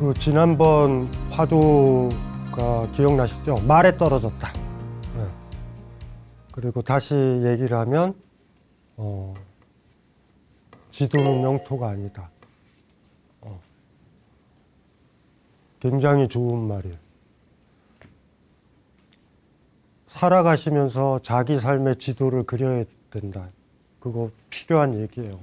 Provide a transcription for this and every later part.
그 지난번 화두가 기억나시죠? 말에 떨어졌다. 네. 그리고 다시 얘기를 하면 지도는 영토가 아니다. 굉장히 좋은 말이에요. 살아가시면서 자기 삶의 지도를 그려야 된다. 그거 필요한 얘기예요.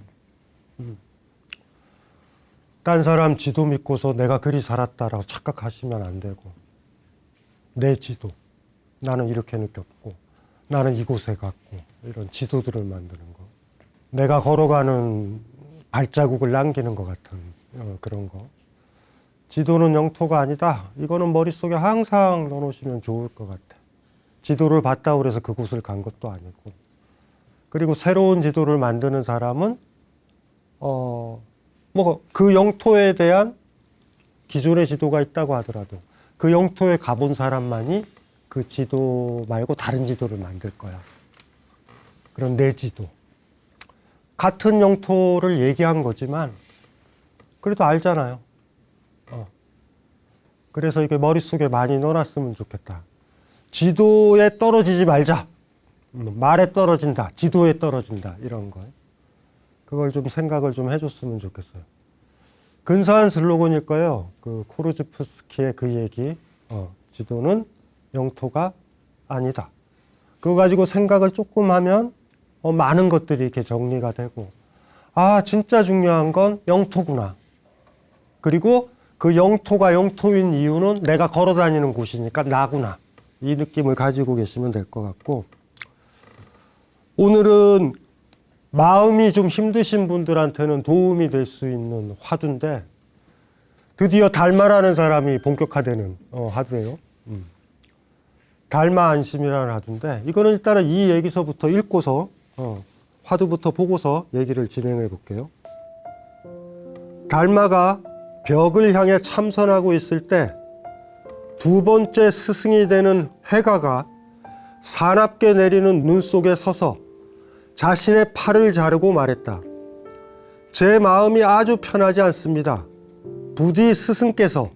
딴 사람 지도 믿고서 내가 그리 살았다라고 착각하시면 안 되고, 내 지도, 나는 이렇게 느꼈고, 나는 이곳에 갔고, 이런 지도들을 만드는 거. 내가 걸어가는 발자국을 남기는 것 같은 그런 거. 지도는 영토가 아니다. 이거는 머릿속에 항상 넣어놓으시면 좋을 것 같아. 지도를 봤다고 그래서 그곳을 간 것도 아니고. 그리고 새로운 지도를 만드는 사람은 그 영토에 대한 기존의 지도가 있다고 하더라도 그 영토에 가본 사람만이 그 지도 말고 다른 지도를 만들 거야. 그런 내 지도. 같은 영토를 얘기한 거지만 그래도 알잖아요. 그래서 이게 머릿속에 많이 넣어놨으면 좋겠다. 지도에 떨어지지 말자. 말에 떨어진다. 지도에 떨어진다. 이런 거. 그걸 좀 생각을 좀 해줬으면 좋겠어요. 근사한 슬로건일 거예요. 그 코르즈프스키의 그 얘기. 지도는 영토가 아니다. 그거 가지고 생각을 조금 하면 많은 것들이 이렇게 정리가 되고, 아, 진짜 중요한 건 영토구나. 그리고 그 영토가 영토인 이유는 내가 걸어 다니는 곳이니까 나구나. 이 느낌을 가지고 계시면 될 것 같고, 오늘은 마음이 좀 힘드신 분들한테는 도움이 될 수 있는 화두인데, 드디어 달마라는 사람이 본격화되는 화두예요. 달마 안심이라는 화두인데, 이거는 일단은 이 얘기서부터 읽고서 화두부터 보고서 얘기를 진행해 볼게요. 달마가 벽을 향해 참선하고 있을 때 두 번째 스승이 되는 해가가 사납게 내리는 눈 속에 서서 자신의 팔을 자르고 말했다. 제 마음이 아주 편하지 않습니다. 부디 스승께서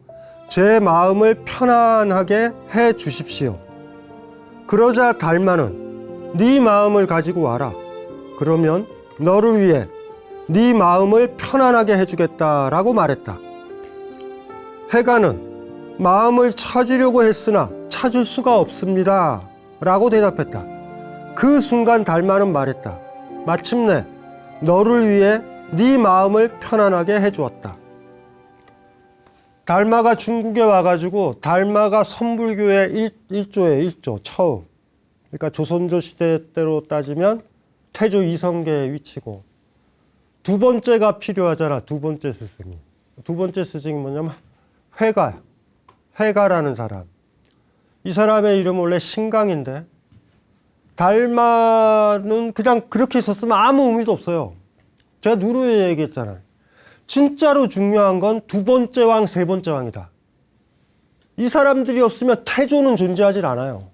제 마음을 편안하게 해 주십시오. 그러자 달마는 네 마음을 가지고 와라. 그러면 너를 위해 네 마음을 편안하게 해주겠다라고 말했다. 해가는 마음을 찾으려고 했으나 찾을 수가 없습니다 라고 대답했다. 그 순간 달마는 말했다. 마침내 너를 위해 네 마음을 편안하게 해주었다. 달마가 중국에 와가지고 달마가 선불교의 1조에 1조 처음, 그러니까 조선조 시대 때로 따지면 태조 이성계의 위치고, 두 번째가 필요하잖아. 두 번째 스승이. 두 번째 스승이 뭐냐면 회가야. 회가라는 사람. 이 사람의 이름은 원래 신강인데, 달마는 그냥 그렇게 있었으면 아무 의미도 없어요. 제가 누누이 얘기했잖아요. 진짜로 중요한 건 두 번째 왕, 세 번째 왕이다. 이 사람들이 없으면 태조는 존재하질 않아요.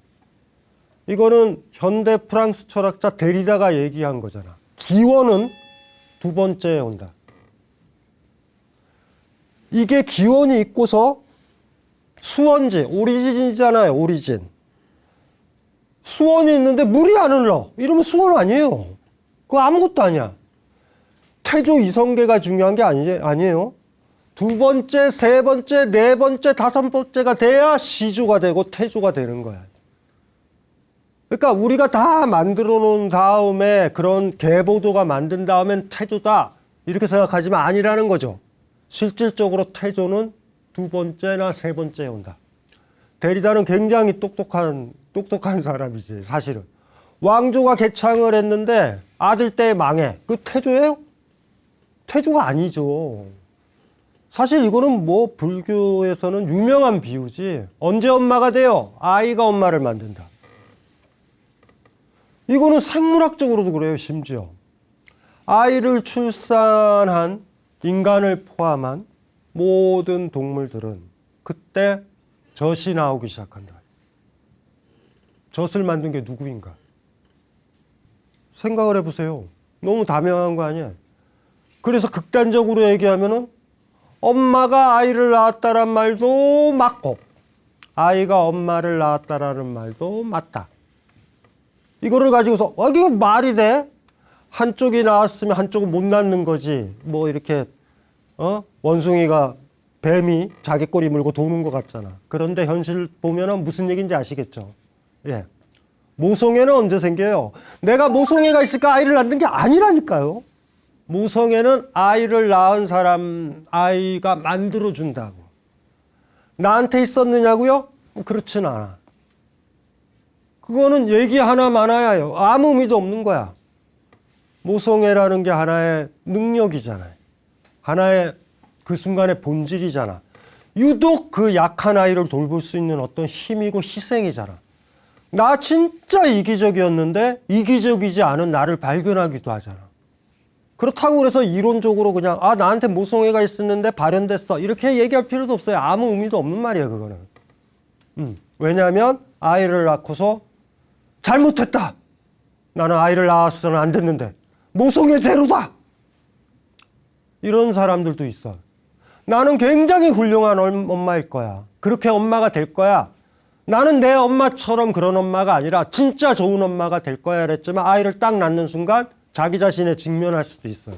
이거는 현대 프랑스 철학자 데리다가 얘기한 거잖아. 기원은 두 번째에 온다. 이게 기원이 있고서 수원지, 오리진이잖아요. 오리진. 수원이 있는데 물이 안 흘러. 이러면 수원 아니에요. 그거 아무것도 아니야. 태조 이성계가 중요한 게 아니에요. 두 번째, 세 번째, 네 번째, 다섯 번째가 돼야 시조가 되고 태조가 되는 거야. 그러니까 우리가 다 만들어 놓은 다음에 그런 계보도가 만든 다음엔 태조다 이렇게 생각하지만 아니라는 거죠. 실질적으로 태조는 두 번째나 세 번째에 온다. 데리다는 굉장히 똑똑한 사람이지 사실은. 왕조가 개창을 했는데 아들 때 망해. 그 태조예요? 태조가 아니죠. 사실 이거는 뭐 불교에서는 유명한 비유지. 언제 엄마가 돼요? 아이가 엄마를 만든다. 이거는 생물학적으로도 그래요. 심지어 아이를 출산한 인간을 포함한 모든 동물들은 그때 젖이 나오기 시작한다. 젖을 만든 게 누구인가? 생각을 해보세요. 너무 다명한 거 아니에요? 그래서 극단적으로 얘기하면은 엄마가 아이를 낳았다란 말도 맞고 아이가 엄마를 낳았다라는 말도 맞다. 이거를 가지고서 이거 말이 돼? 한쪽이 낳았으면 한쪽은 못 낳는 거지. 뭐 이렇게 원숭이가 뱀이 자기 꼬리 물고 도는 것 같잖아. 그런데 현실 보면은 무슨 얘기인지 아시겠죠? 예. 모성애는 언제 생겨요? 내가 모성애가 있을까 아이를 낳는 게 아니라니까요. 모성애는 아이를 낳은 사람, 아이가 만들어준다고. 나한테 있었느냐고요? 그렇진 않아. 그거는 얘기 하나 많아요. 아무 의미도 없는 거야. 모성애라는 게 하나의 능력이잖아요. 하나의 그 순간의 본질이잖아. 유독 그 약한 아이를 돌볼 수 있는 어떤 힘이고 희생이잖아. 나 진짜 이기적이었는데 이기적이지 않은 나를 발견하기도 하잖아. 그렇다고 그래서 이론적으로 그냥 나한테 모성애가 있었는데 발현됐어 이렇게 얘기할 필요도 없어요. 아무 의미도 없는 말이에요. 그거는. 왜냐하면 아이를 낳고서 잘못했다. 나는 아이를 낳았어는 안 됐는데 모성애 제로다. 이런 사람들도 있어. 나는 굉장히 훌륭한 엄마일 거야. 그렇게 엄마가 될 거야. 나는 내 엄마처럼 그런 엄마가 아니라 진짜 좋은 엄마가 될 거야 그랬지만 아이를 딱 낳는 순간 자기 자신에 직면할 수도 있어요.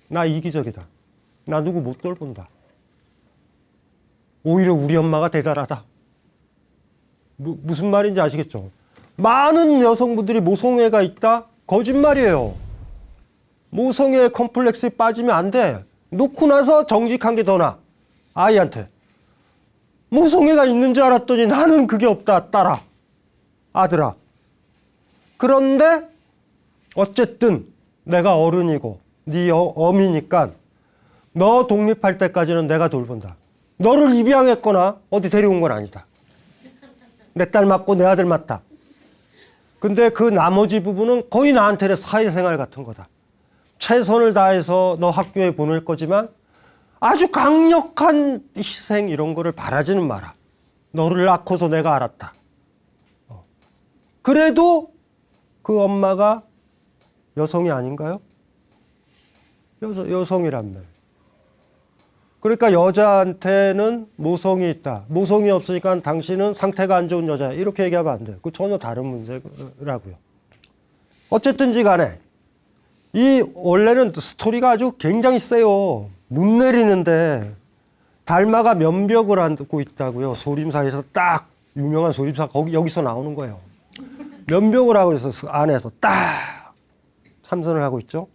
나 이기적이다. 나 누구 못 돌본다. 오히려 우리 엄마가 대단하다. 무슨 말인지 아시겠죠? 많은 여성분들이 모성애가 있다? 거짓말이에요. 모성애 컴플렉스에 빠지면 안 돼. 놓고 나서 정직한 게 더 나아. 아이한테. 모성애가 있는 줄 알았더니 나는 그게 없다. 딸아. 아들아. 그런데 어쨌든 내가 어른이고 네 어미니까 너 독립할 때까지는 내가 돌본다. 너를 입양했거나 어디 데려온 건 아니다. 내 딸 맞고 내 아들 맞다. 근데 그 나머지 부분은 거의 나한테는 사회생활 같은 거다. 최선을 다해서 너 학교에 보낼 거지만 아주 강력한 희생 이런 거를 바라지는 마라. 너를 낳고서 내가 알았다. 그래도 그 엄마가 여성이 아닌가요? 여성이란 말. 그러니까 여자한테는 모성이 있다. 모성이 없으니까 당신은 상태가 안 좋은 여자야. 이렇게 얘기하면 안 돼요. 그 전혀 다른 문제라고요. 어쨌든지 간에 이 원래는 스토리가 아주 굉장히 세요. 눈 내리는데 달마가 면벽을 안고 있다고요. 소림사에서 딱 유명한 소림사 여기서 나오는 거예요. 면벽을 하고 있어서 안에서 딱 참선을 하고 있죠.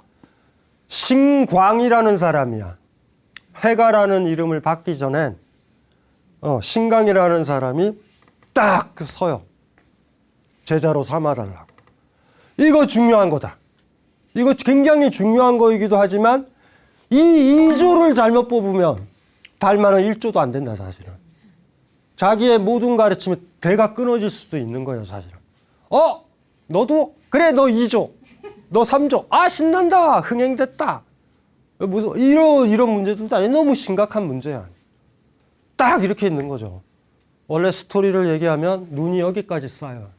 신광이라는 사람이야. 해가라는 이름을 받기 전엔 신강이라는 사람이 딱 서요. 제자로 삼아달라고. 이거 중요한 거다. 이거 굉장히 중요한 거이기도 하지만 이 2조를 잘못 뽑으면 달마는 1조도 안 된다 사실은. 자기의 모든 가르침이 대가 끊어질 수도 있는 거예요 사실은. 너도? 그래 너 2조 너 3조 신난다 흥행됐다. 무슨 이런 문제도 아니 너무 심각한 문제야. 딱 이렇게 있는 거죠. 원래 스토리를 얘기하면 눈이 여기까지 쌓여.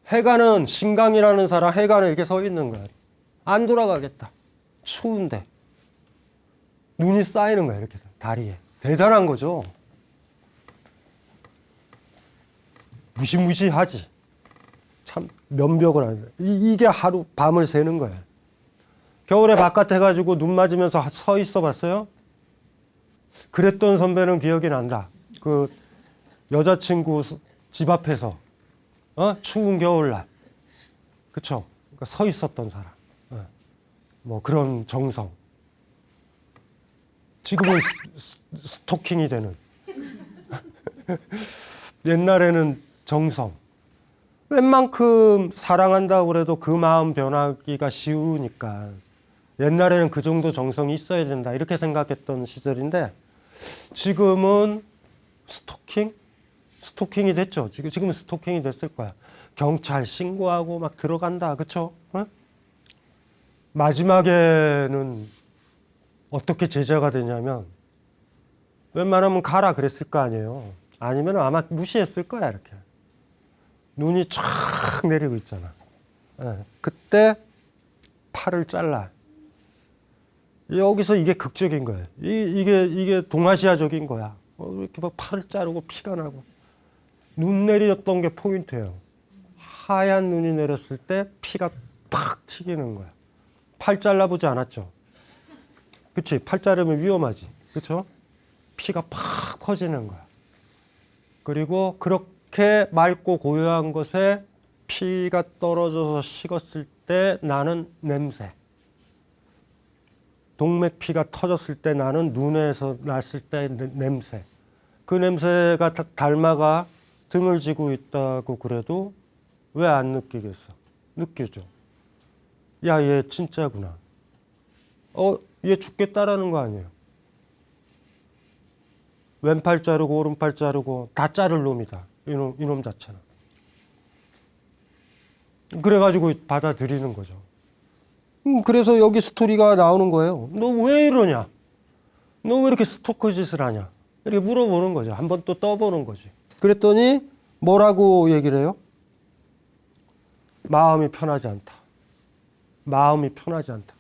해가는 신강이라는 사람 해가는 이렇게 서 있는 거야. 안 돌아가겠다. 추운데 눈이 쌓이는 거야 이렇게 다리에. 대단한 거죠. 무시무시하지. 참 면벽을 하는 거야. 이게 하루 밤을 새는 거야. 겨울에 바깥에 가지고 눈 맞으면서 서 있어 봤어요? 그랬던 선배는 기억이 난다. 그 여자친구 집 앞에서 추운 겨울날 그쵸? 그러니까 서 있었던 사람. 뭐 그런 정성. 지금은 스토킹이 되는. 옛날에는 정성. 웬만큼 사랑한다고 그래도 그 마음 변하기가 쉬우니까 옛날에는 그 정도 정성이 있어야 된다 이렇게 생각했던 시절인데 지금은 스토킹이 됐죠. 지금은 스토킹이 됐을 거야. 경찰 신고하고 막 들어간다. 그쵸? 마지막에는 어떻게 제재가 되냐면 웬만하면 가라 그랬을 거 아니에요. 아니면 아마 무시했을 거야 이렇게. 눈이 쫙 내리고 있잖아. 그때 팔을 잘라. 여기서 이게 극적인 거예요. 이게 동아시아적인 거야. 이렇게 막 팔을 자르고 피가 나고. 눈 내렸던 게 포인트예요. 하얀 눈이 내렸을 때 피가 팍 튀기는 거야. 팔 잘라보지 않았죠? 그치? 팔 자르면 위험하지. 그쵸? 피가 팍 퍼지는 거야. 그리고 그렇게 맑고 고요한 것에 피가 떨어져서 식었을 때 나는 냄새. 동맥피가 터졌을 때 나는 눈에서 났을 때 냄새. 그 냄새가 달마가 등을 지고 있다고 그래도 왜 안 느끼겠어? 느껴져. 야, 얘 진짜구나. 얘 죽겠다라는 거 아니에요. 왼팔 자르고 오른팔 자르고 다 자를 놈이다. 이놈 자체는. 그래가지고 받아들이는 거죠. 그래서 여기 스토리가 나오는 거예요. 너 왜 이러냐? 너 왜 이렇게 스토커 짓을 하냐? 이렇게 물어보는 거죠. 한번 또 떠보는 거지. 그랬더니 뭐라고 얘기를 해요? 마음이 편하지 않다. 마음이 편하지 않다.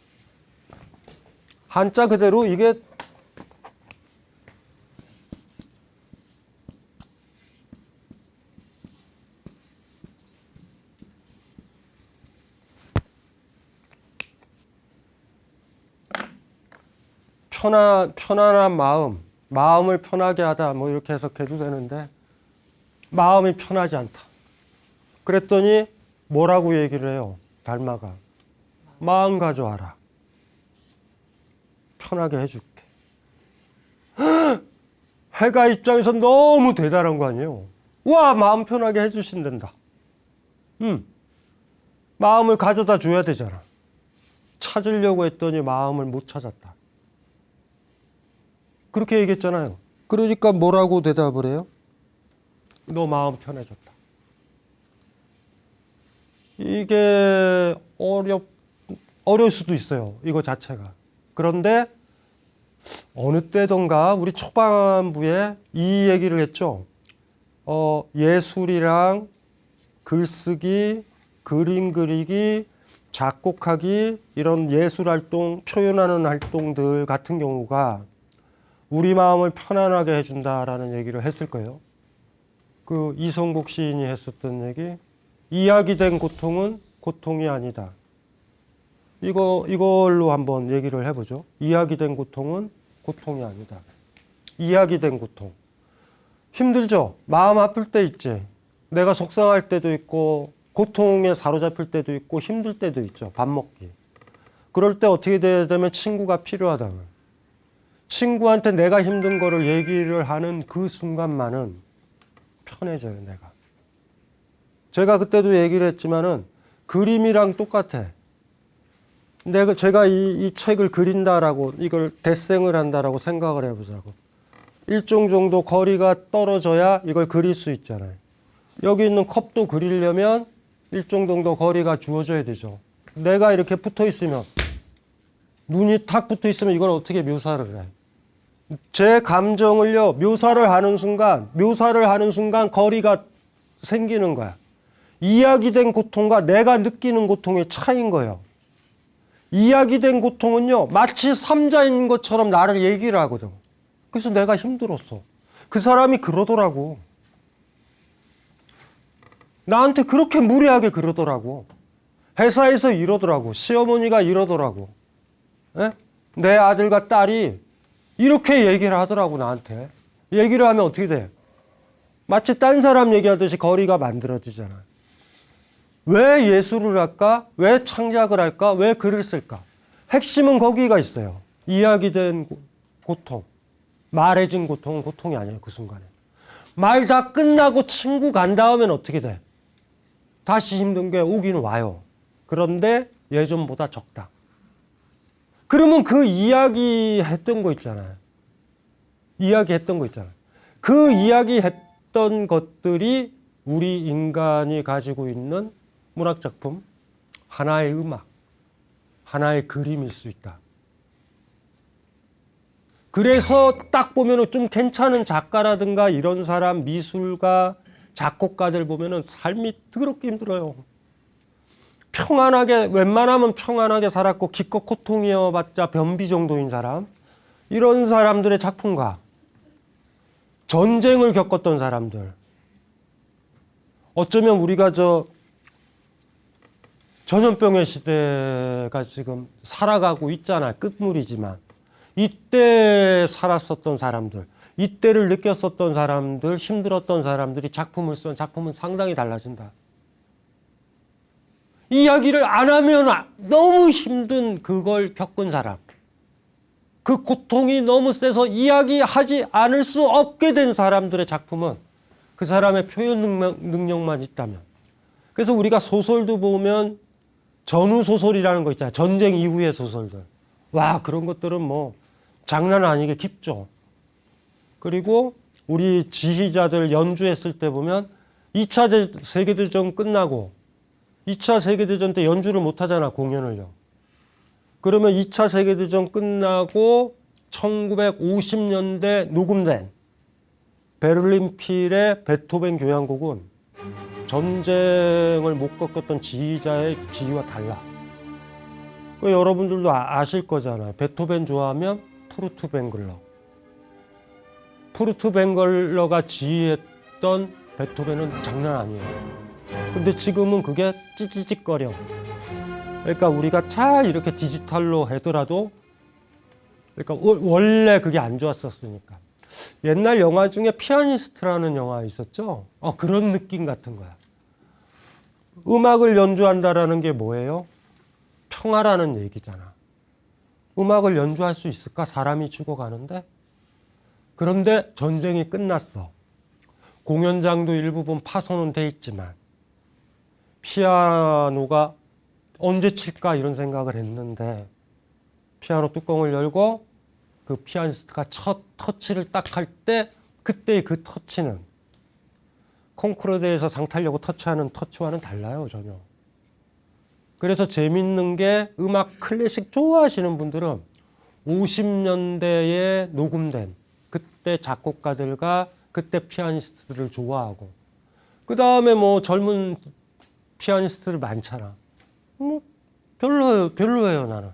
한자 그대로 이게 편안한 마음을 편하게 하다 뭐 이렇게 해석해도 되는데 마음이 편하지 않다. 그랬더니 뭐라고 얘기를 해요? 달마가 마음 가져와라. 편하게 해줄게. 해가 입장에서 너무 대단한 거 아니에요? 와, 마음 편하게 해주신단다. 마음을 가져다 줘야 되잖아. 찾으려고 했더니 마음을 못 찾았다. 그렇게 얘기했잖아요. 그러니까 뭐라고 대답을 해요? 너 마음 편해졌다. 이게 어려울 수도 있어요. 이거 자체가. 그런데 어느 때던가 우리 초반부에 이 얘기를 했죠. 예술이랑 글쓰기, 그림 그리기, 작곡하기 이런 예술 활동, 표현하는 활동들 같은 경우가 우리 마음을 편안하게 해준다라는 얘기를 했을 거예요. 그 이성국 시인이 했었던 얘기, 이야기된 고통은 고통이 아니다. 이걸로 한번 얘기를 해보죠. 이야기된 고통은 고통이 아니다. 이야기된 고통. 힘들죠? 마음 아플 때 있지. 내가 속상할 때도 있고, 고통에 사로잡힐 때도 있고, 힘들 때도 있죠. 밥 먹기. 그럴 때 어떻게 돼야 되면 친구가 필요하다고요. 친구한테 내가 힘든 거를 얘기를 하는 그 순간만은 편해져요, 내가. 제가 그때도 얘기를 했지만은 그림이랑 똑같아. 제가 이 책을 그린다라고, 이걸 데생을 한다라고 생각을 해보자고. 일정 정도 거리가 떨어져야 이걸 그릴 수 있잖아요. 여기 있는 컵도 그리려면 일정 정도 거리가 주어져야 되죠. 내가 이렇게 붙어 있으면, 눈이 탁 붙어 있으면 이걸 어떻게 묘사를 해? 제 감정을요, 묘사를 하는 순간 거리가 생기는 거야. 이야기된 고통과 내가 느끼는 고통의 차이인 거예요. 이야기된 고통은요, 마치 삼자인 것처럼 나를 얘기를 하거든. 그래서 내가 힘들었어. 그 사람이 그러더라고. 나한테 그렇게 무례하게 그러더라고. 회사에서 이러더라고. 시어머니가 이러더라고. 에? 내 아들과 딸이 이렇게 얘기를 하더라고, 나한테. 얘기를 하면 어떻게 돼? 마치 딴 사람 얘기하듯이 거리가 만들어지잖아. 왜 예술을 할까? 왜 창작을 할까? 왜 글을 쓸까? 핵심은 거기가 있어요. 이야기된 고통. 말해진 고통은 고통이 아니에요, 그 순간에. 말 다 끝나고 친구 간 다음엔 어떻게 돼? 다시 힘든 게 오긴 와요. 그런데 예전보다 적다. 그러면 그 이야기했던 거 있잖아요. 그 이야기했던 것들이 우리 인간이 가지고 있는 문학작품, 하나의 음악, 하나의 그림일 수 있다. 그래서 딱 보면은 좀 괜찮은 작가라든가 이런 사람, 미술가, 작곡가들 보면은 삶이 더럽게 힘들어요. 평안하게, 웬만하면 평안하게 살았고 기껏 고통이어봤자 변비 정도인 사람, 이런 사람들의 작품과 전쟁을 겪었던 사람들, 어쩌면 우리가 전염병의 시대가 지금 살아가고 있잖아요. 끝물이지만 이때 살았었던 사람들, 이때를 느꼈었던 사람들, 힘들었던 사람들이 작품을 쓴 작품은 상당히 달라진다. 이야기를 안 하면 너무 힘든 그걸 겪은 사람, 그 고통이 너무 세서 이야기하지 않을 수 없게 된 사람들의 작품은 그 사람의 표현 능력만 있다면. 그래서 우리가 소설도 보면 전후 소설이라는 거 있잖아요. 전쟁 이후의 소설들. 와, 그런 것들은 뭐 장난 아니게 깊죠. 그리고 우리 지휘자들 연주했을 때 보면 2차 세계대전 끝나고 2차 세계대전 때 연주를 못 하잖아, 공연을요. 그러면 2차 세계대전 끝나고 1950년대 녹음된 베를린 필의 베토벤 교향곡은 전쟁을 못 겪었던 지휘자의 지휘와 달라. 여러분들도 아실 거잖아요. 베토벤 좋아하면 푸르트뱅글러. 푸르트뱅글러가 지휘했던 베토벤은 장난 아니에요. 근데 지금은 그게 찌찌직거려. 그러니까 우리가 잘 이렇게 디지털로 하더라도, 그러니까 원래 그게 안 좋았었으니까. 옛날 영화 중에 피아니스트라는 영화 있었죠? 그런 느낌 같은 거야. 음악을 연주한다라는 게 뭐예요? 평화라는 얘기잖아. 음악을 연주할 수 있을까? 사람이 죽어가는데? 그런데 전쟁이 끝났어. 공연장도 일부분 파손은 돼 있지만 피아노가 언제 칠까 이런 생각을 했는데 피아노 뚜껑을 열고 그 피아니스트가 첫 터치를 딱 할 때 그때의 그 터치는 콩쿠르드에서 상 타려고 터치하는 터치와는 달라요, 전혀. 그래서 재밌는 게 음악 클래식 좋아하시는 분들은 50년대에 녹음된 그때 작곡가들과 그때 피아니스트들을 좋아하고, 그 다음에 뭐 젊은 피아니스트들 많잖아. 뭐 별로예요 나는.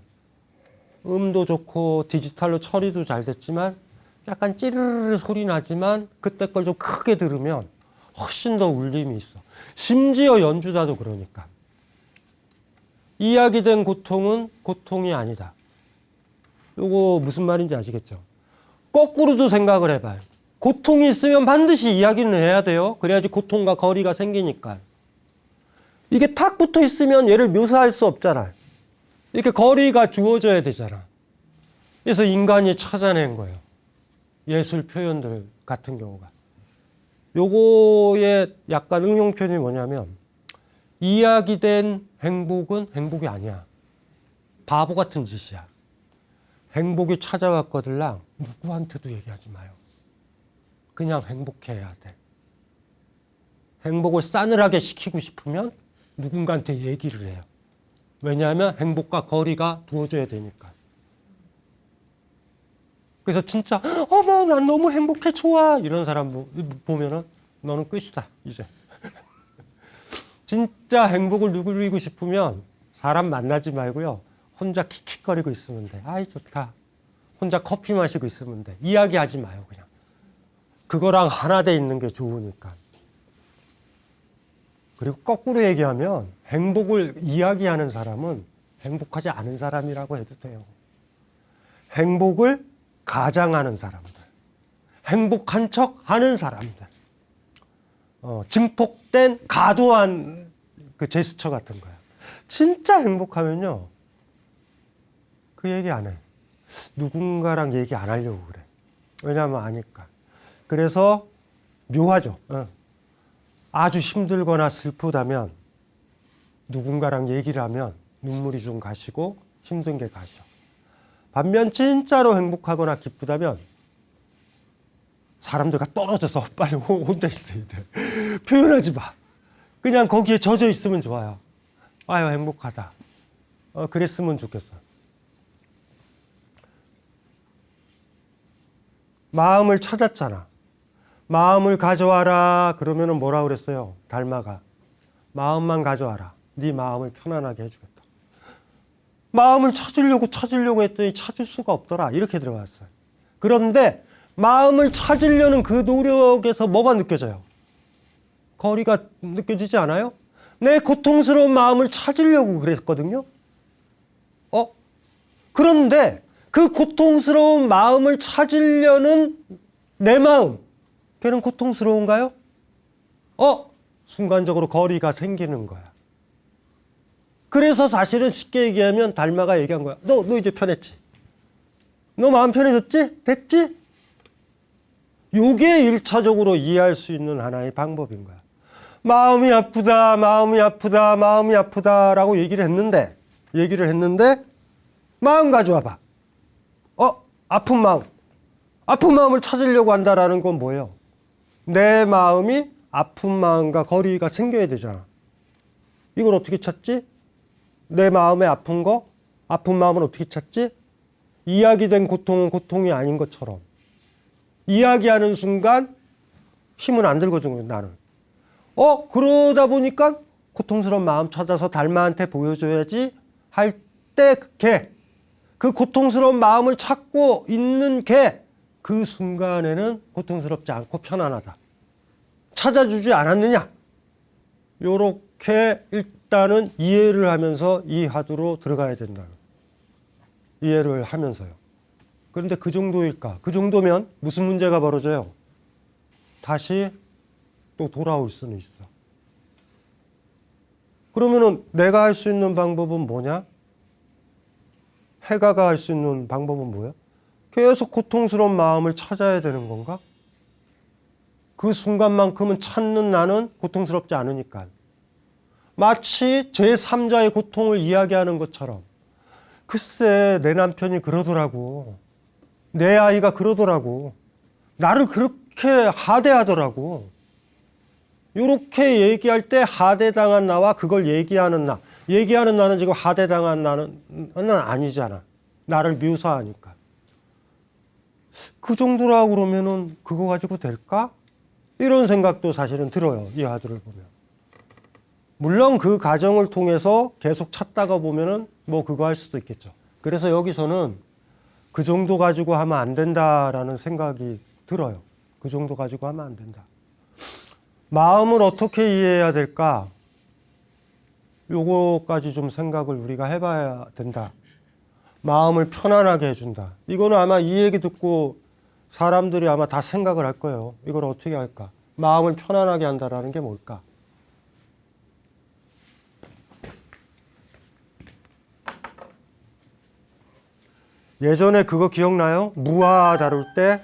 음도 좋고 디지털로 처리도 잘 됐지만 약간 찌르르 소리 나지만 그때 걸 좀 크게 들으면 훨씬 더 울림이 있어. 심지어 연주자도 그러니까. 이야기된 고통은 고통이 아니다. 요거 무슨 말인지 아시겠죠? 거꾸로도 생각을 해봐요. 고통이 있으면 반드시 이야기는 해야 돼요. 그래야지 고통과 거리가 생기니까. 이게 탁 붙어 있으면 얘를 묘사할 수 없잖아요. 이렇게 거리가 주어져야 되잖아. 그래서 인간이 찾아낸 거예요. 예술 표현들 같은 경우가. 요거의 약간 응용편이 뭐냐면, 이야기된 행복은 행복이 아니야. 바보 같은 짓이야. 행복이 찾아왔거들랑 누구한테도 얘기하지 마요. 그냥 행복해야 돼. 행복을 싸늘하게 시키고 싶으면 누군가한테 얘기를 해요. 왜냐하면 행복과 거리가 두어져야 되니까. 그래서 진짜 어머 난 너무 행복해 좋아 이런 사람 보면은 너는 끝이다 이제. 진짜 행복을 누리고 싶으면 사람 만나지 말고요. 혼자 킥킥거리고 있으면 돼. 아이 좋다. 혼자 커피 마시고 있으면 돼. 이야기하지 마요 그냥. 그거랑 하나 돼 있는 게 좋으니까. 그리고 거꾸로 얘기하면 행복을 이야기하는 사람은 행복하지 않은 사람이라고 해도 돼요. 행복을 가장하는 사람들, 행복한 척 하는 사람들, 증폭된 과도한 그 제스처 같은 거야. 진짜 행복하면요, 그 얘기 안 해. 누군가랑 얘기 안 하려고 그래. 왜냐하면 아니까. 그래서 묘하죠. 아주 힘들거나 슬프다면 누군가랑 얘기를 하면 눈물이 좀 가시고 힘든 게 가셔. 반면 진짜로 행복하거나 기쁘다면 사람들과 떨어져서 빨리 혼자 있어야 돼. 표현하지 마. 그냥 거기에 젖어 있으면 좋아요. 아유 행복하다. 그랬으면 좋겠어. 마음을 찾았잖아. 마음을 가져와라 그러면은 뭐라 그랬어요? 달마가. 마음만 가져와라. 네 마음을 편안하게 해주겠다. 마음을 찾으려고 했더니 찾을 수가 없더라. 이렇게 들어갔어요. 그런데 마음을 찾으려는 그 노력에서 뭐가 느껴져요? 거리가 느껴지지 않아요? 내 고통스러운 마음을 찾으려고 그랬거든요. 그런데 그 고통스러운 마음을 찾으려는 내 마음, 걔는 고통스러운가요? 순간적으로 거리가 생기는 거야. 그래서 사실은 쉽게 얘기하면 달마가 얘기한 거야. 너 이제 편했지? 너 마음 편해졌지? 됐지? 요게 1차적으로 이해할 수 있는 하나의 방법인 거야. 마음이 아프다, 마음이 아프다, 마음이 아프다라고 얘기를 했는데 마음 가져와봐. 아픈 마음을 찾으려고 한다라는 건 뭐예요? 내 마음이 아픈 마음과 거리가 생겨야 되잖아. 이걸 어떻게 찾지? 내 마음에 아픈 마음은 어떻게 찾지? 이야기된 고통은 고통이 아닌 것처럼. 이야기하는 순간 힘은 안 들거든요, 나는. 그러다 보니까 고통스러운 마음 찾아서 달마한테 보여줘야지 할 때 그 고통스러운 마음을 찾고 있는 그 순간에는 고통스럽지 않고 편안하다. 찾아주지 않았느냐? 요렇게 일단은 이해를 하면서 이 화두로 들어가야 된다. 이해를 하면서요. 그런데 그 정도일까? 그 정도면 무슨 문제가 벌어져요? 다시 또 돌아올 수는 있어. 그러면은 내가 할 수 있는 방법은 뭐냐? 해가가 할 수 있는 방법은 뭐야? 계속 고통스러운 마음을 찾아야 되는 건가? 그 순간만큼은 찾는 나는 고통스럽지 않으니까. 마치 제3자의 고통을 이야기하는 것처럼. 글쎄, 내 남편이 그러더라고. 내 아이가 그러더라고. 나를 그렇게 하대하더라고. 이렇게 얘기할 때 하대당한 나와 그걸 얘기하는 나. 얘기하는 나는 지금 하대당한 나는 아니잖아. 나를 묘사하니까. 그 정도라고 그러면은 그거 가지고 될까? 이런 생각도 사실은 들어요. 이 화두를 보면. 물론 그 과정을 통해서 계속 찾다가 보면은 뭐 그거 할 수도 있겠죠. 그래서 여기서는 그 정도 가지고 하면 안 된다라는 생각이 들어요. 그 정도 가지고 하면 안 된다. 마음을 어떻게 이해해야 될까? 요거까지 좀 생각을 우리가 해봐야 된다. 마음을 편안하게 해준다. 이거는 아마 이 얘기 듣고 사람들이 아마 다 생각을 할 거예요. 이걸 어떻게 할까? 마음을 편안하게 한다라는 게 뭘까? 예전에 그거 기억나요? 무아 다룰 때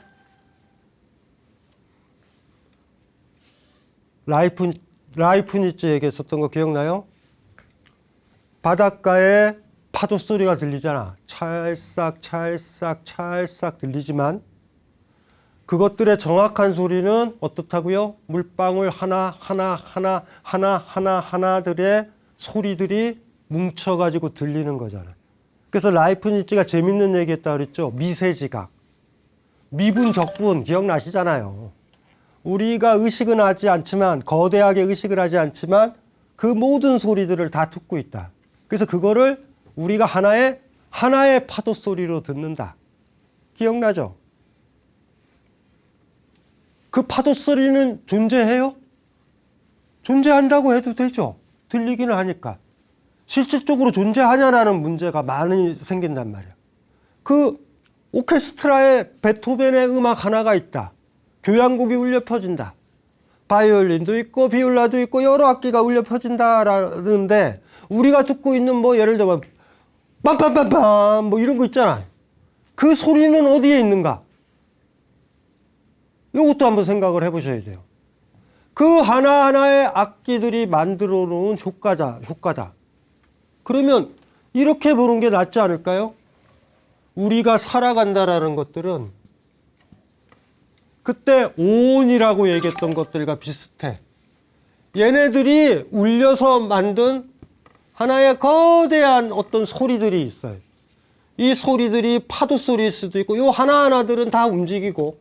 라이프니츠 얘기했었던 거 기억나요? 바닷가에 파도 소리가 들리잖아. 찰싹 찰싹 찰싹 들리지만 그것들의 정확한 소리는 어떻다고요? 물방울 하나하나들의 소리들이 뭉쳐가지고 들리는 거잖아. 그래서 라이프니츠가 재밌는 얘기 했다 그랬죠. 미세지각. 미분, 적분 기억나시잖아요. 우리가 의식은 하지 않지만, 거대하게 의식을 하지 않지만 그 모든 소리들을 다 듣고 있다. 그래서 그거를 우리가 하나의 파도 소리로 듣는다. 기억나죠? 그 파도 소리는 존재해요? 존재한다고 해도 되죠. 들리기는 하니까. 실질적으로 존재하냐라는 문제가 많이 생긴단 말이야. 그 오케스트라에 베토벤의 음악 하나가 있다. 교향곡이 울려 퍼진다. 바이올린도 있고 비올라도 있고 여러 악기가 울려 퍼진다라는데 우리가 듣고 있는 뭐 예를 들면 빰빰빰빰 뭐 이런 거 있잖아. 그 소리는 어디에 있는가? 이것도 한번 생각을 해보셔야 돼요. 그 하나하나의 악기들이 만들어 놓은 효과다. 그러면 이렇게 보는 게 낫지 않을까요? 우리가 살아간다라는 것들은 그때 오온이라고 얘기했던 것들과 비슷해. 얘네들이 울려서 만든 하나의 거대한 어떤 소리들이 있어요. 이 소리들이 파도 소리일 수도 있고 요 하나하나들은 다 움직이고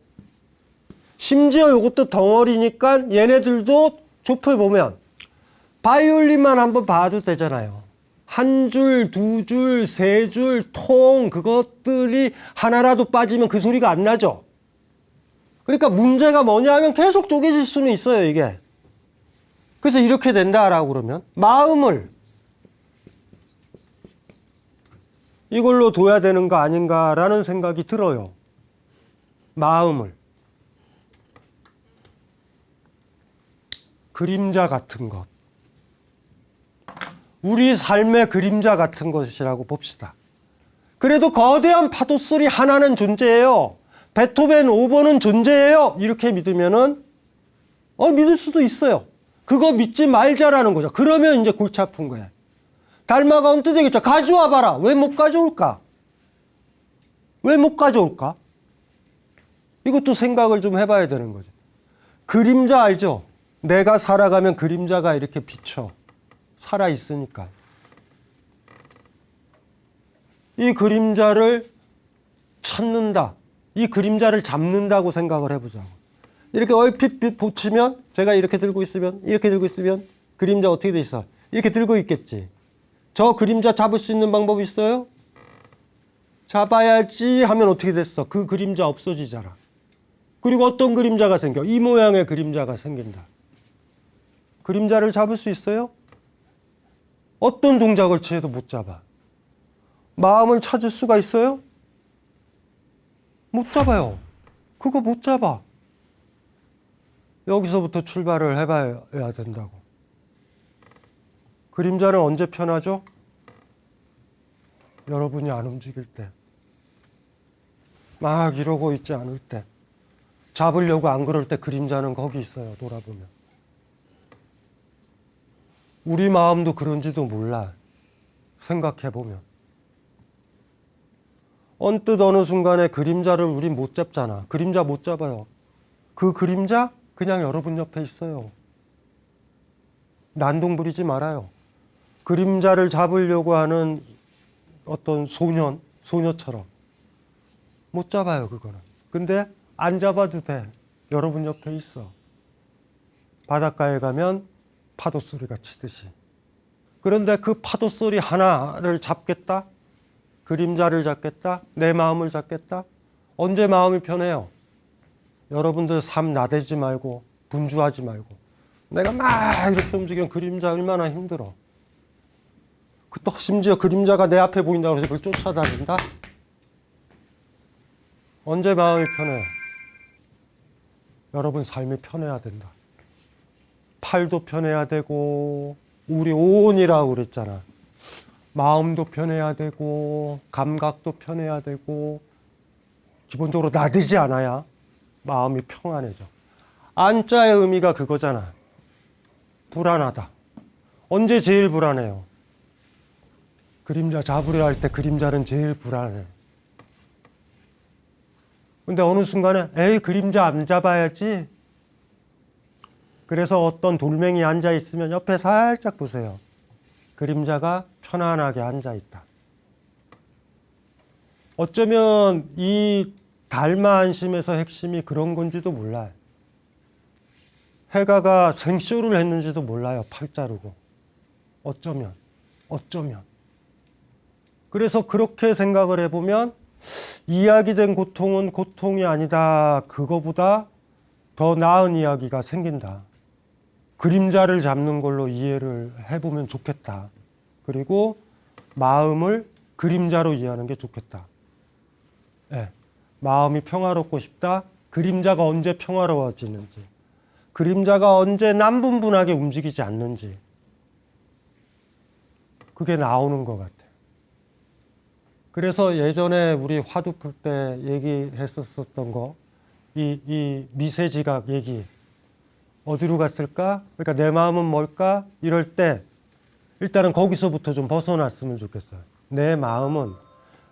심지어 이것도 덩어리니까 얘네들도 좁혀보면 바이올린만 한번 봐도 되잖아요. 한 줄, 두 줄, 세 줄, 통, 그것들이 하나라도 빠지면 그 소리가 안 나죠. 그러니까 문제가 뭐냐 하면 계속 쪼개질 수는 있어요, 이게. 그래서 이렇게 된다라고 그러면 마음을 이걸로 둬야 되는 거 아닌가라는 생각이 들어요. 마음을. 그림자 같은 것. 우리 삶의 그림자 같은 것이라고 봅시다. 그래도 거대한 파도 소리 하나는 존재해요. 베토벤 5번은 존재해요. 이렇게 믿으면은 믿을 수도 있어요. 그거 믿지 말자라는 거죠. 그러면 이제 골치 아픈 거예요. 달마가 언뜻 얘기했죠. 가져와 봐라. 왜 못 가져올까? 왜 못 가져올까? 이것도 생각을 좀 해봐야 되는 거죠. 그림자 알죠? 내가 살아가면 그림자가 이렇게 비쳐. 살아있으니까. 이 그림자를 찾는다. 이 그림자를 잡는다고 생각을 해보자고. 이렇게 얼핏 보치면, 제가 이렇게 들고 있으면, 그림자 어떻게 돼 있어? 이렇게 들고 있겠지. 저 그림자 잡을 수 있는 방법이 있어요? 잡아야지 하면 어떻게 됐어? 그 그림자 없어지잖아. 그리고 어떤 그림자가 생겨? 이 모양의 그림자가 생긴다. 그림자를 잡을 수 있어요? 어떤 동작을 취해도 못 잡아. 마음을 찾을 수가 있어요? 못 잡아요. 그거 못 잡아. 여기서부터 출발을 해봐야 된다고. 그림자는 언제 편하죠? 여러분이 안 움직일 때. 막 이러고 있지 않을 때. 잡으려고 안 그럴 때 그림자는 거기 있어요. 돌아보면. 우리 마음도 그런지도 몰라. 생각해보면. 언뜻 어느 순간에 그림자를 우린 못 잡잖아. 그림자 못 잡아요. 그 그림자 그냥 여러분 옆에 있어요. 난동 부리지 말아요. 그림자를 잡으려고 하는 어떤 소녀처럼 못 잡아요, 그거는. 근데 안 잡아도 돼. 여러분 옆에 있어. 바닷가에 가면 파도 소리가 치듯이. 그런데 그 파도 소리 하나를 잡겠다? 그림자를 잡겠다? 내 마음을 잡겠다? 언제 마음이 편해요? 여러분들 삶 나대지 말고 분주하지 말고 내가 막 이렇게 움직이면 그림자 얼마나 힘들어. 또 심지어 그림자가 내 앞에 보인다고 해서 그걸 쫓아다닌다? 언제 마음이 편해요? 여러분 삶이 편해야 된다. 팔도 편해야 되고 우리 오온이라고 그랬잖아. 마음도 편해야 되고 감각도 편해야 되고 기본적으로 나대지 않아야 마음이 평안해져. 안자의 의미가 그거잖아. 불안하다. 언제 제일 불안해요? 그림자 잡으려 할 때 그림자는 제일 불안해. 근데 어느 순간에 에이 그림자 안 잡아야지. 그래서 어떤 돌멩이 앉아 있으면 옆에 살짝 보세요. 그림자가 편안하게 앉아 있다. 어쩌면 이 달마 안심에서 핵심이 그런 건지도 몰라요. 해가가 생쇼를 했는지도 몰라요. 팔 자르고. 어쩌면. 그래서 그렇게 생각을 해보면 이야기된 고통은 고통이 아니다. 그거보다 더 나은 이야기가 생긴다. 그림자를 잡는 걸로 이해를 해보면 좋겠다. 그리고 마음을 그림자로 이해하는 게 좋겠다. 네. 마음이 평화롭고 싶다. 그림자가 언제 평화로워지는지. 그림자가 언제 남분분하게 움직이지 않는지. 그게 나오는 것 같아요. 그래서 예전에 우리 화두 풀 때 얘기했었던 거, 이 미세지각 얘기, 어디로 갔을까? 그러니까 내 마음은 뭘까? 이럴 때 일단은 거기서부터 좀 벗어났으면 좋겠어요. 내 마음은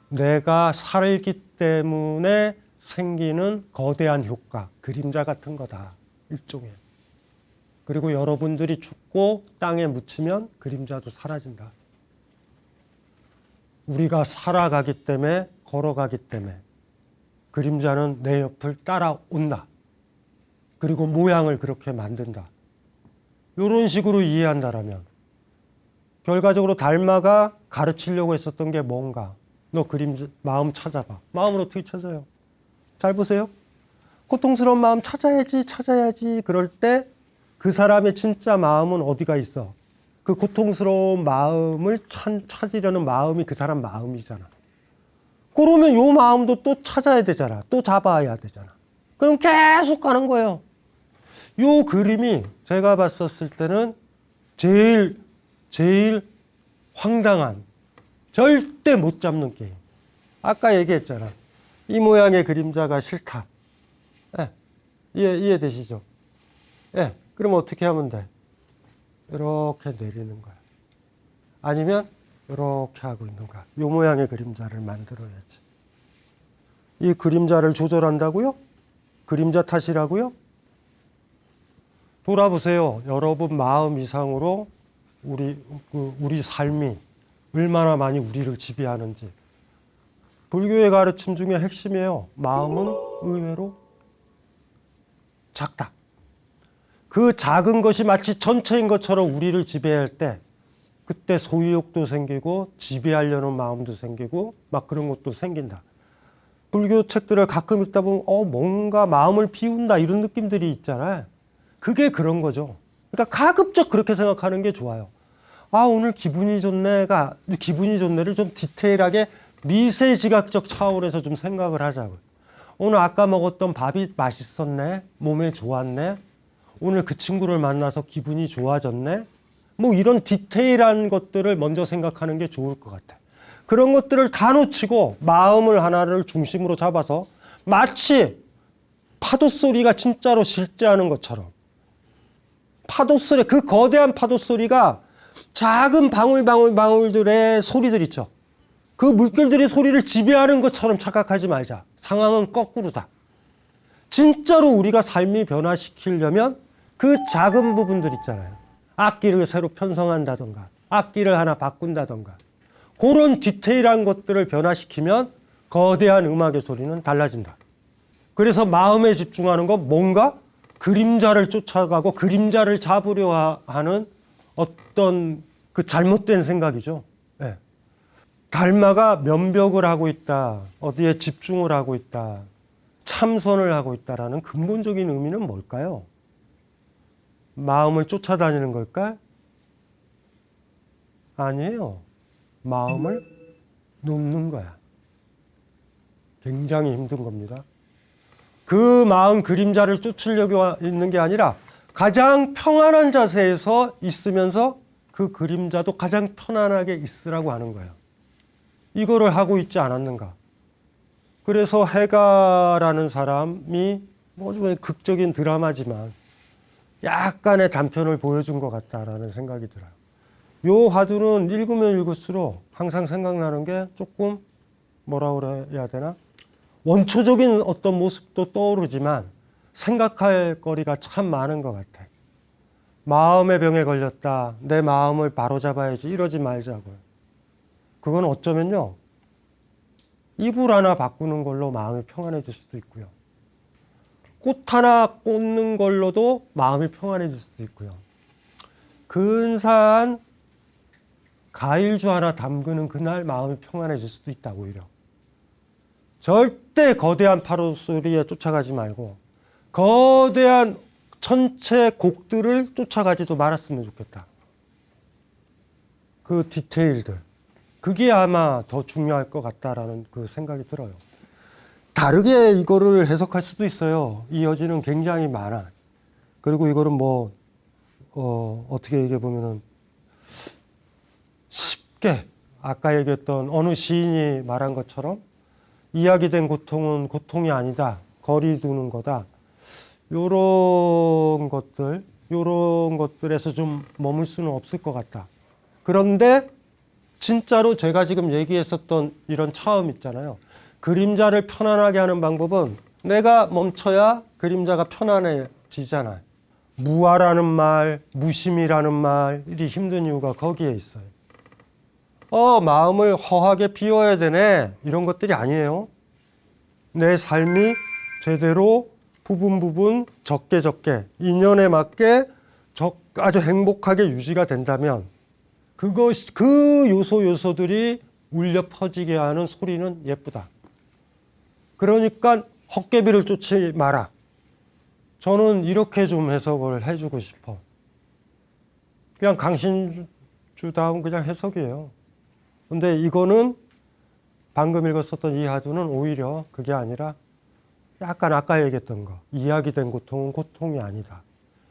내가 살기 때문에 생기는 거대한 효과, 그림자 같은 거다. 일종의. 그리고 여러분들이 죽고 땅에 묻히면 그림자도 사라진다. 우리가 살아가기 때문에, 걸어가기 때문에 그림자는 내 옆을 따라온다. 그리고 모양을 그렇게 만든다. 이런 식으로 이해한다라면 결과적으로 달마가 가르치려고 했었던 게 뭔가? 너 마음 찾아봐. 마음을 어떻게 찾아요? 잘 보세요. 고통스러운 마음 찾아야지. 그럴 때 그 사람의 진짜 마음은 어디가 있어? 그 고통스러운 마음을 찾으려는 마음이 그 사람 마음이잖아. 그러면 요 마음도 또 찾아야 되잖아. 또 잡아야 되잖아. 그럼 계속 가는 거예요. 요 그림이 제가 봤었을 때는 제일 황당한, 절대 못 잡는 게임. 아까 얘기했잖아. 이 모양의 그림자가 싫다. 예, 이해되시죠? 예, 그럼 어떻게 하면 돼? 이렇게 내리는 거야. 아니면 이렇게 하고 있는 거야. 이 모양의 그림자를 만들어야지. 이 그림자를 조절한다고요? 그림자 탓이라고요? 돌아보세요. 여러분 마음 이상으로 우리 삶이 얼마나 많이 우리를 지배하는지. 불교의 가르침 중에 핵심이에요. 마음은 의외로 작다. 그 작은 것이 마치 전체인 것처럼 우리를 지배할 때 그때 소유욕도 생기고 지배하려는 마음도 생기고 막 그런 것도 생긴다. 불교 책들을 가끔 읽다 보면 뭔가 마음을 비운다 이런 느낌들이 있잖아요. 그게 그런 거죠. 그러니까 가급적 그렇게 생각하는 게 좋아요. 오늘 기분이 좋네를 좀 디테일하게 미세지각적 차원에서 좀 생각을 하자고요. 오늘 아까 먹었던 밥이 맛있었네. 몸에 좋았네. 오늘 그 친구를 만나서 기분이 좋아졌네. 뭐 이런 디테일한 것들을 먼저 생각하는 게 좋을 것 같아요. 그런 것들을 다 놓치고 마음을 하나를 중심으로 잡아서 마치 파도 소리가 진짜로 실제하는 것처럼 파도 소리, 그 거대한 파도 소리가 작은 방울들의 소리들 있죠. 그 물결들의 소리를 지배하는 것처럼 착각하지 말자. 상황은 거꾸로다. 진짜로 우리가 삶이 변화시키려면 그 작은 부분들 있잖아요. 악기를 새로 편성한다던가 악기를 하나 바꾼다던가 그런 디테일한 것들을 변화시키면 거대한 음악의 소리는 달라진다. 그래서 마음에 집중하는 건 뭔가 그림자를 쫓아가고 그림자를 잡으려 하는 어떤 그 잘못된 생각이죠. 네. 달마가 면벽을 하고 있다. 어디에 집중을 하고 있다. 참선을 하고 있다라는 근본적인 의미는 뭘까요? 마음을 쫓아다니는 걸까? 아니에요. 마음을 놓는 거야. 굉장히 힘든 겁니다. 그 마음 그림자를 쫓으려고 있는 게 아니라 가장 평안한 자세에서 있으면서 그 그림자도 가장 편안하게 있으라고 하는 거예요. 이거를 하고 있지 않았는가. 그래서 해가라는 사람이 좀 극적인 드라마지만 약간의 단편을 보여준 것 같다라는 생각이 들어요. 요 화두는 읽으면 읽을수록 항상 생각나는 게 조금 뭐라 그래야 되나? 원초적인 어떤 모습도 떠오르지만 생각할 거리가 참 많은 것 같아요. 마음의 병에 걸렸다. 내 마음을 바로잡아야지. 이러지 말자고요. 그건 어쩌면요. 이불 하나 바꾸는 걸로 마음이 평안해질 수도 있고요. 꽃 하나 꽂는 걸로도 마음이 평안해질 수도 있고요. 근사한 과일주 하나 담그는 그날 마음이 평안해질 수도 있다고 오히려. 절대 거대한 파도 소리에 쫓아가지 말고 거대한 전체 곡들을 쫓아가지도 말았으면 좋겠다. 그 디테일들. 그게 아마 더 중요할 것 같다라는 그 생각이 들어요. 다르게 이거를 해석할 수도 있어요. 이 여지는 굉장히 많아. 그리고 이거는 어떻게 얘기해 보면은 쉽게 아까 얘기했던 어느 시인이 말한 것처럼 이야기된 고통은 고통이 아니다. 거리 두는 거다. 요런 것들에서 좀 머물 수는 없을 것 같다. 그런데 진짜로 제가 지금 얘기했었던 이런 차음 있잖아요. 그림자를 편안하게 하는 방법은 내가 멈춰야 그림자가 편안해지잖아요. 무아라는 말, 무심이라는 말이 힘든 이유가 거기에 있어요. 마음을 허하게 비워야 되네. 이런 것들이 아니에요. 내 삶이 제대로 부분 적게 인연에 맞게 아주 행복하게 유지가 된다면 그것이 그 요소들이 울려 퍼지게 하는 소리는 예쁘다. 그러니까 헛개비를 쫓지 마라. 저는 이렇게 좀 해석을 해주고 싶어. 그냥 강신주다운 그냥 해석이에요. 근데 이거는 방금 읽었었던 이 화두는 오히려 그게 아니라 약간 아까 얘기했던 거, 이야기된 고통은 고통이 아니다.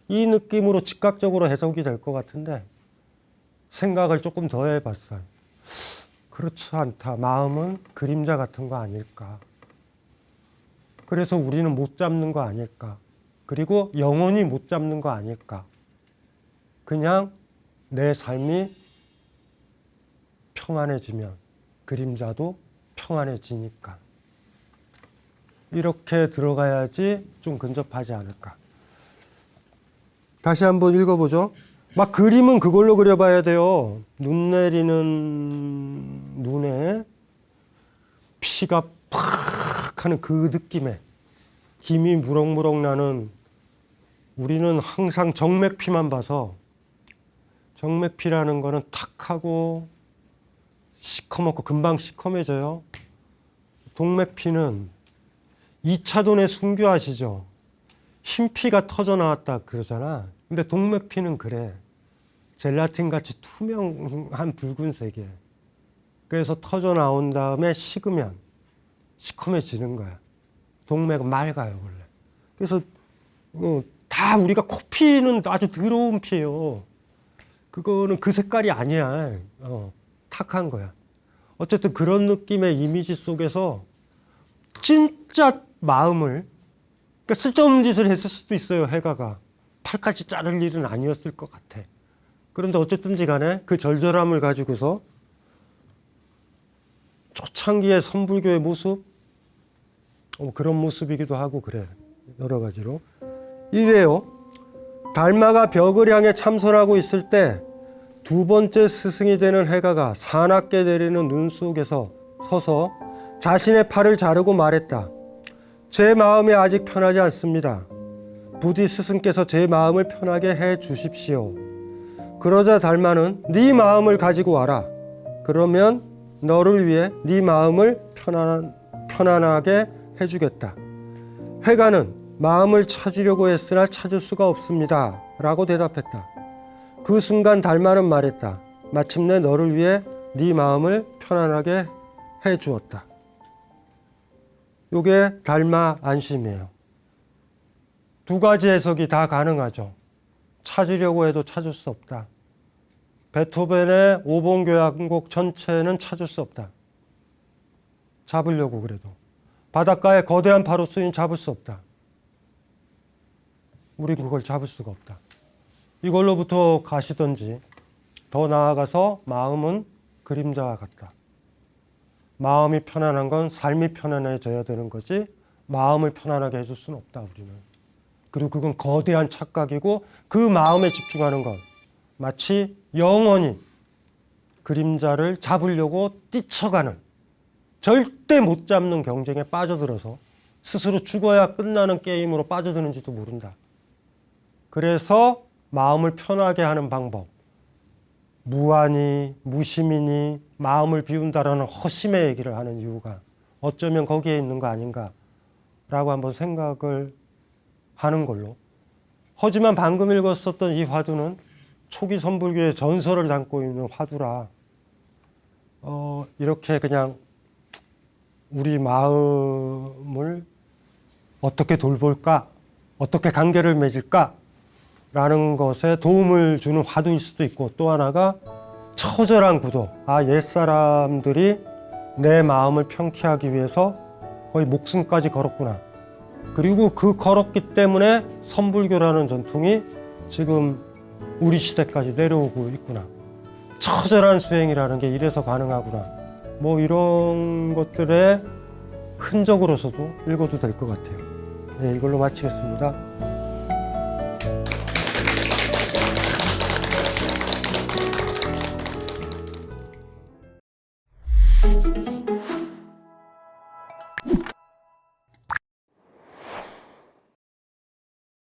이 느낌으로 즉각적으로 해석이 될 것 같은데 생각을 조금 더 해봤어요. 그렇지 않다. 마음은 그림자 같은 거 아닐까. 그래서 우리는 못 잡는 거 아닐까. 그리고 영원히 못 잡는 거 아닐까. 그냥 내 삶이 평안해지면 그림자도 평안해지니까. 이렇게 들어가야지 좀 근접하지 않을까. 다시 한번 읽어보죠. 막 그림은 그걸로 그려봐야 돼요. 눈 내리는 눈에 피가 팍 하는 그 느낌에 김이 무럭무럭 나는, 우리는 항상 정맥피만 봐서 정맥피라는 거는 탁 하고 시커멓고 금방 시커매져요. 동맥피는 2차돈의 순교 아시죠? 흰 피가 터져 나왔다 그러잖아. 근데 동맥피는 그래. 젤라틴같이 투명한 붉은색이에요. 그래서 터져 나온 다음에 식으면 시커매지는 거야. 동맥은 맑아요, 원래. 그래서 다 우리가 코피는 아주 더러운 피예요. 그거는 그 색깔이 아니야. 탁한 거야. 어쨌든 그런 느낌의 이미지 속에서 진짜 마음을, 그러니까 쓸데없는 짓을 했을 수도 있어요, 해가가. 팔까지 자를 일은 아니었을 것 같아. 그런데 어쨌든지 간에 그 절절함을 가지고서 초창기의 선불교의 모습, 그런 모습이기도 하고 그래. 여러 가지로. 이래요. 달마가 벽을 향해 참선하고 있을 때 두 번째 스승이 되는 해가가 사납게 내리는 눈 속에서 서서 자신의 팔을 자르고 말했다. 제 마음이 아직 편하지 않습니다. 부디 스승께서 제 마음을 편하게 해 주십시오. 그러자 달마는 네 마음을 가지고 와라. 그러면 너를 위해 네 마음을 편안하게 해주겠다. 해가는 마음을 찾으려고 했으나 찾을 수가 없습니다. 라고 대답했다. 그 순간 달마는 말했다. 마침내 너를 위해 네 마음을 편안하게 해주었다. 이게 달마 안심이에요. 두 가지 해석이 다 가능하죠. 찾으려고 해도 찾을 수 없다. 베토벤의 5번 교향곡 전체는 찾을 수 없다. 잡으려고 그래도. 바닷가에 거대한 파로스는 잡을 수 없다. 우린 그걸 잡을 수가 없다. 이걸로부터 가시던지 더 나아가서 마음은 그림자와 같다. 마음이 편안한 건 삶이 편안해져야 되는 거지 마음을 편안하게 해줄 수는 없다, 우리는. 그리고 그건 거대한 착각이고 그 마음에 집중하는 건 마치 영원히 그림자를 잡으려고 뛰쳐가는, 절대 못 잡는 경쟁에 빠져들어서 스스로 죽어야 끝나는 게임으로 빠져드는지도 모른다. 그래서 마음을 편하게 하는 방법, 무안이 무심이니 마음을 비운다라는 허심의 얘기를 하는 이유가 어쩌면 거기에 있는 거 아닌가라고 한번 생각을 하는 걸로. 하지만 방금 읽었었던 이 화두는 초기 선불교의 전설을 담고 있는 화두라 이렇게 그냥 우리 마음을 어떻게 돌볼까, 어떻게 관계를 맺을까 라는 것에 도움을 주는 화두일 수도 있고, 또 하나가 처절한 구도, 옛사람들이 내 마음을 평키하기 위해서 거의 목숨까지 걸었구나. 그리고 그 걸었기 때문에 선불교라는 전통이 지금 우리 시대까지 내려오고 있구나. 처절한 수행이라는 게 이래서 가능하구나. 뭐 이런 것들의 흔적으로서도 읽어도 될 것 같아요. 네, 이걸로 마치겠습니다.